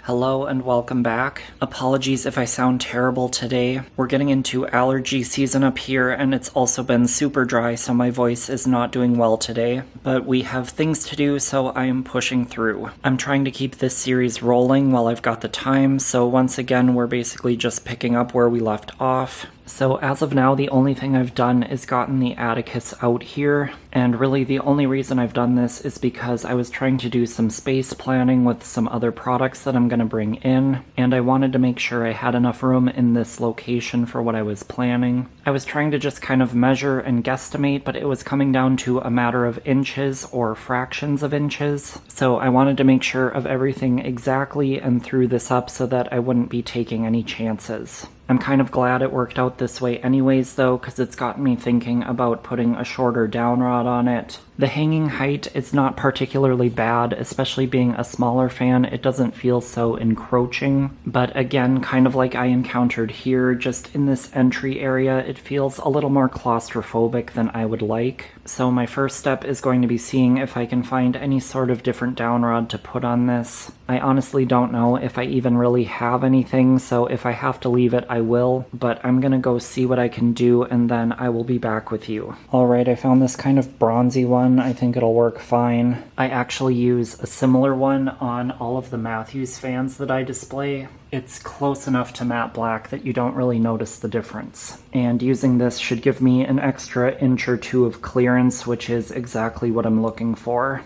Hello and welcome back. Apologies if I sound terrible today. We're getting into allergy season up here and it's also been super dry, so my voice is not doing well today. But we have things to do, so I am pushing through. I'm trying to keep this series rolling while I've got the time, so once again we're basically just picking up where we left off. So as of now, the only thing I've done is gotten the Atticus out here, and really the only reason I've done this is because I was trying to do some space planning with some other products that I'm going to bring in, and I wanted to make sure I had enough room in this location for what I was planning. I was trying to just kind of measure and guesstimate, but it was coming down to a matter of inches or fractions of inches, so I wanted to make sure of everything exactly and threw this up so that I wouldn't be taking any chances. I'm kind of glad it worked out this way anyways though, because it's gotten me thinking about putting a shorter down rod on it. The hanging height is not particularly bad, especially being a smaller fan. It doesn't feel so encroaching, but again, kind of like I encountered here, just in this entry area, it feels a little more claustrophobic than I would like. So my first step is going to be seeing if I can find any sort of different down rod to put on this. I honestly don't know if I even really have anything, so if I have to leave it, I will, but I'm gonna go see what I can do and then I will be back with you. Alright, I found this kind of bronzy one. I think it'll work fine. I actually use a similar one on all of the Matthews fans that I display. It's close enough to matte black that you don't really notice the difference. And using this should give me an extra inch or two of clearance, which is exactly what I'm looking for.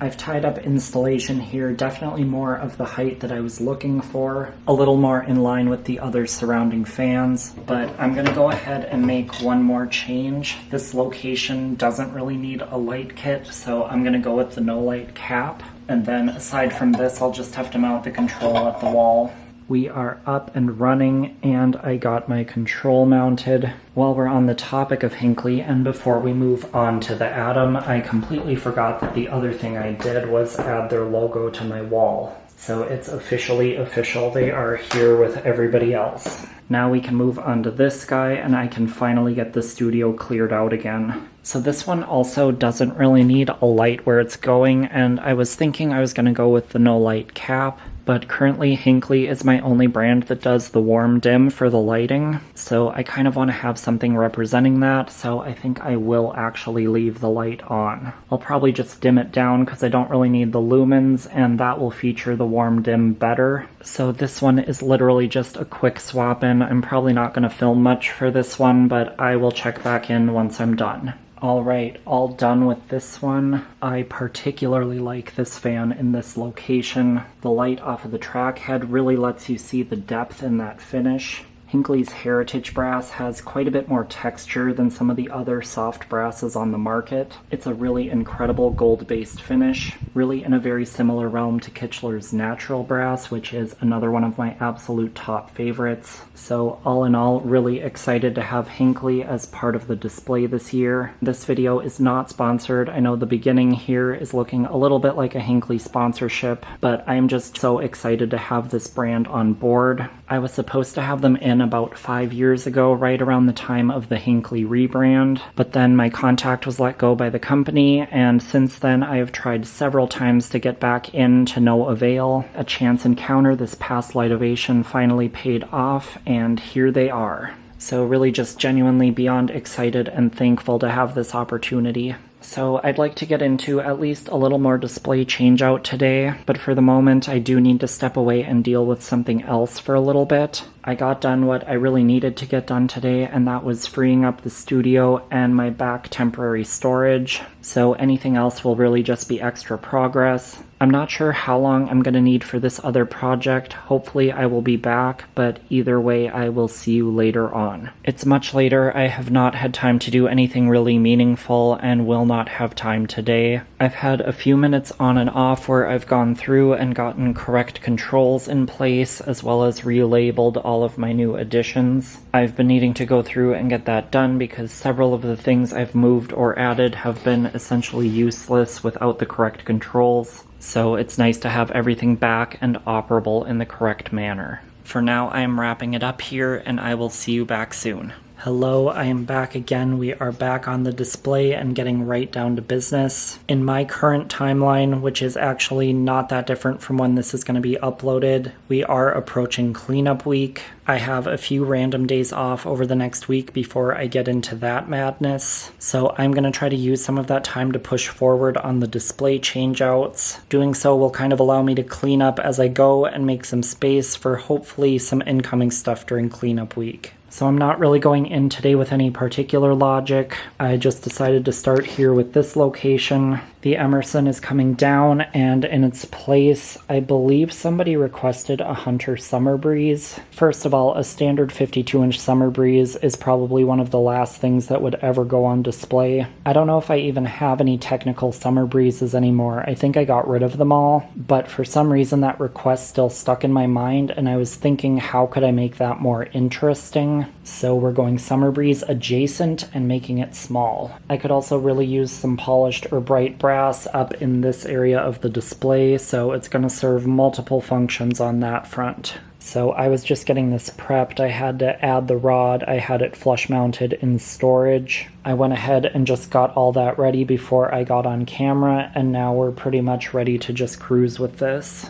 I've tied up installation here, definitely more of the height that I was looking for, a little more in line with the other surrounding fans, but I'm going to go ahead and make one more change. This location doesn't really need a light kit, so I'm going to go with the no light cap, and then aside from this I'll just have to mount the control at the wall. We are up and running, and I got my control mounted. While we're on the topic of Hinckley, and before we move on to the Atom, I completely forgot that the other thing I did was add their logo to my wall. So it's officially official. They are here with everybody else. Now we can move on to this guy, and I can finally get the studio cleared out again. So this one also doesn't really need a light where it's going, and I was thinking I was going to go with the no light cap, but currently Hinckley is my only brand that does the warm dim for the lighting, so I kind of want to have something representing that, so I think I will actually leave the light on. I'll probably just dim it down because I don't really need the lumens, and that will feature the warm dim better. So this one is literally just a quick swap in. I'm probably not going to film much for this one, but I will check back in once I'm done. Alright, all done with this one. I particularly like this fan in this location. The light off of the track head really lets you see the depth in that finish. Hinckley's Heritage brass has quite a bit more texture than some of the other soft brasses on the market. It's a really incredible gold-based finish, really in a very similar realm to Kichler's Natural brass, which is another one of my absolute top favorites. So all in all, really excited to have Hinckley as part of the display this year. This video is not sponsored. I know the beginning here is looking a little bit like a Hinckley sponsorship, but I'm just so excited to have this brand on board. I was supposed to have them in about 5 years ago, right around the time of the Hinckley rebrand, but then my contact was let go by the company, and since then I have tried several times to get back in to no avail. A chance encounter this past Lightovation finally paid off, and here they are. So really just genuinely beyond excited and thankful to have this opportunity. So I'd like to get into at least a little more display change out today, but for the moment I do need to step away and deal with something else for a little bit. I got done what I really needed to get done today, and that was freeing up the studio and my back temporary storage, so anything else will really just be extra progress. I'm not sure how long I'm going to need for this other project. Hopefully I will be back, but either way I will see you later on. It's much later. I have not had time to do anything really meaningful and will not have time today. I've had a few minutes on and off where I've gone through and gotten correct controls in place, as well as relabeled all of my new additions. I've been needing to go through and get that done because several of the things I've moved or added have been essentially useless without the correct controls. So it's nice to have everything back and operable in the correct manner. For now, I am wrapping it up here, and I will see you back soon. Hello, I am back again. We are back on the display and getting right down to business. In my current timeline, which is actually not that different from when this is going to be uploaded, we are approaching cleanup week. I have a few random days off over the next week before I get into that madness. So I'm going to try to use some of that time to push forward on the display changeouts. Doing so will kind of allow me to clean up as I go and make some space for hopefully some incoming stuff during cleanup week. So I'm not really going in today with any particular logic. I just decided to start here with this location. The Emerson is coming down, and in its place, I believe somebody requested a Hunter Summer Breeze. First of all, a standard 52-inch Summer Breeze is probably one of the last things that would ever go on display. I don't know if I even have any technical Summer Breezes anymore. I think I got rid of them all, but for some reason that request still stuck in my mind, and I was thinking, how could I make that more interesting? So we're going Summer Breeze adjacent and making it small. I could also really use some polished or bright brass up in this area of the display, so it's going to serve multiple functions on that front. So I was just getting this prepped. I had to add the rod. I had it flush mounted in storage. I went ahead and just got all that ready before I got on camera, and now we're pretty much ready to just cruise with this.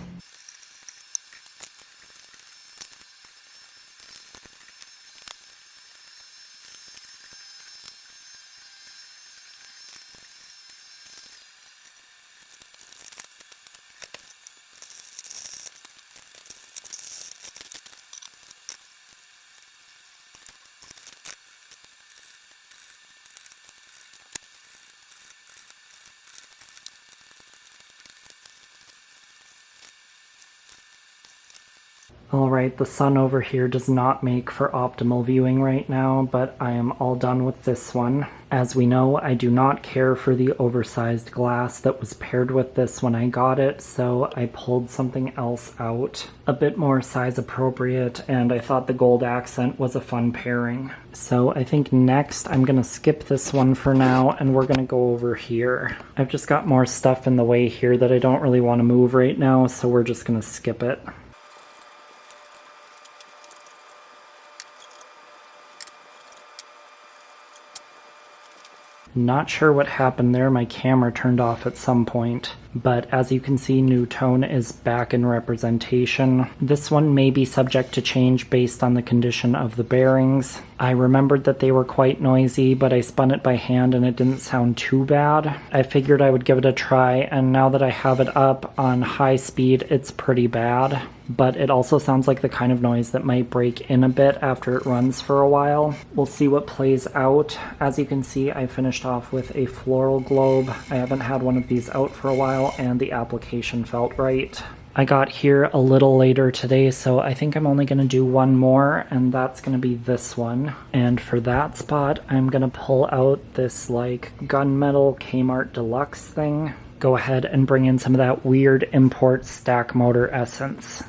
Alright, the sun over here does not make for optimal viewing right now, but I am all done with this one. As we know, I do not care for the oversized glass that was paired with this when I got it, so I pulled something else out. A bit more size appropriate, and I thought the gold accent was a fun pairing. So I think next I'm going to skip this one for now, and we're going to go over here. I've just got more stuff in the way here that I don't really want to move right now, so we're just going to skip it. Not sure what happened there, my camera turned off at some point, but as you can see, new tone is back in representation. This one may be subject to change based on the condition of the bearings. I remembered that they were quite noisy, but I spun it by hand and it didn't sound too bad. I figured I would give it a try, and now that I have it up on high speed, it's pretty bad. But it also sounds like the kind of noise that might break in a bit after it runs for a while. We'll see what plays out. As you can see, I finished off with a floral globe. I haven't had one of these out for a while, and the application felt right. I got here a little later today, so I think I'm only going to do one more, and that's going to be this one. And for that spot, I'm going to pull out this like gunmetal Kmart Deluxe thing. Go ahead and bring in some of that weird import stack motor essence.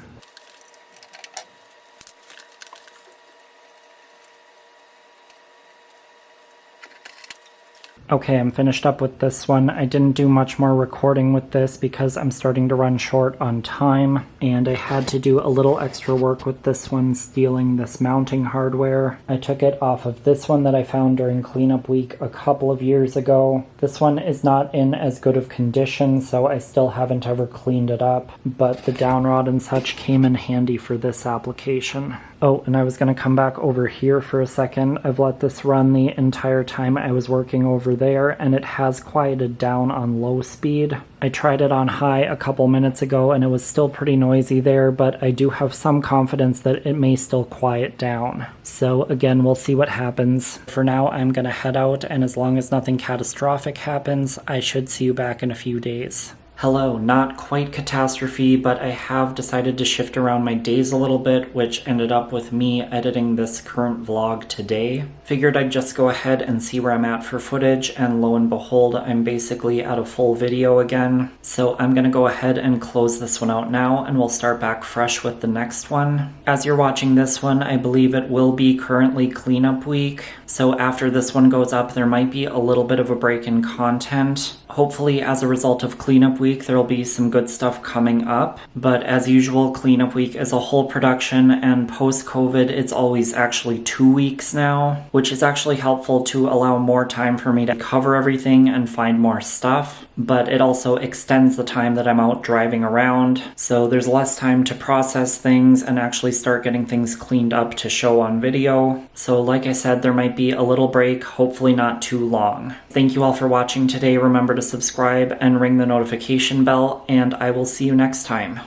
Okay, I'm finished up with this one. I didn't do much more recording with this because I'm starting to run short on time, and I had to do a little extra work with this one, stealing this mounting hardware. I took it off of this one that I found during cleanup week a couple of years ago. This one is not in as good of condition, so I still haven't ever cleaned it up, but the downrod and such came in handy for this application. Oh, and I was going to come back over here for a second. I've let this run the entire time I was working over there, and it has quieted down on low speed. I tried it on high a couple minutes ago, and it was still pretty noisy there, but I do have some confidence that it may still quiet down. So again, we'll see what happens. For now, I'm going to head out, and as long as nothing catastrophic happens, I should see you back in a few days. Hello, not quite catastrophe, but I have decided to shift around my days a little bit, which ended up with me editing this current vlog today. Figured I'd just go ahead and see where I'm at for footage, and lo and behold, I'm basically at a full video again. So I'm going to go ahead and close this one out now, and we'll start back fresh with the next one. As you're watching this one, I believe it will be currently cleanup week. So after this one goes up, there might be a little bit of a break in content. Hopefully, as a result of cleanup week, there'll be some good stuff coming up. But as usual, cleanup week is a whole production, and post-COVID, it's always actually 2 weeks now, which is actually helpful to allow more time for me to cover everything and find more stuff. But it also extends the time that I'm out driving around, so there's less time to process things and actually start getting things cleaned up to show on video. So like I said, there might be a little break, hopefully not too long. Thank you all for watching today. Remember to subscribe and ring the notification bell, and I will see you next time.